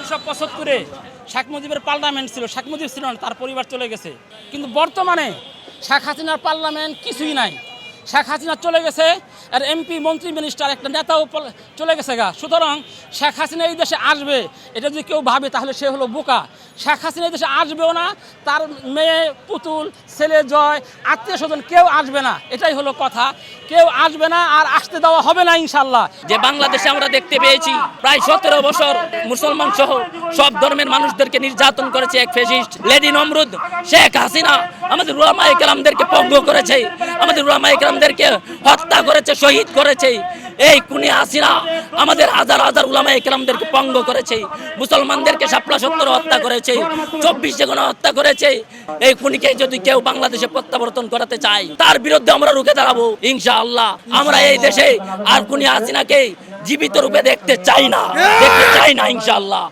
1975-এ শেখ মুজিবের পার্লামেন্ট ছিল, শেখ মুজিব ছিল না, তার পরিবার চলে গেছে। কিন্তু বর্তমানে শেখ হাসিনার পার্লামেন্ট কিছুই নাই। শেখ হাসিনা চলে গেছে, আর এমপি মন্ত্রী মিনিস্টার একটা নেতাও চলে গেছে গা। সুতরাং শেখ হাসিনা এই দেশে আসবে এটা যদি কেউ ভাবে তাহলে সে হলো বোকা। শেখ হাসিনা এই দেশে আসবেও না, তার মেয়ে পুতুল ছেলে জয় আত্মীয় স্বজন কেউ আসবে না, এটাই হলো কথা। কেউ আসবে না আর আসতে দেওয়া হবে না ইনশাল্লাহ। যে বাংলাদেশে আমরা দেখতে পেয়েছি প্রায় 17 বছর মুসলমান সহ সব ধর্মের মানুষদেরকে নির্যাতন করেছে এক ফ্যাসিস্ট লেডি নমরুদ শেখ হাসিনা। আমাদের উলামায়ে কেরামদেরকে পঙ্গু করেছে, আমাদের উলামায়ে কেরামদেরকে হত্যা করেছে, শহীদ করেছে। এই খুনি হাসিনা আমাদের হাজার হাজার উলামায়ে কেরামদেরকে পঙ্গ করেছে, মুসলমানদেরকে শাপলা সত্তর হত্যা করেছে, 24 গণ হত্যা করেছে। এই খুনিকে যদি কেউ বাংলাদেশে প্রত্যাবর্তন করাতে চায় তার বিরুদ্ধে আমরা রুখে দাঁড়াবো ইনশাআল্লাহ। আমরা এই দেশে আর খুনি হাসিনাকে জীবিত রূপে দেখতে চাই না ইনশাআল্লাহ।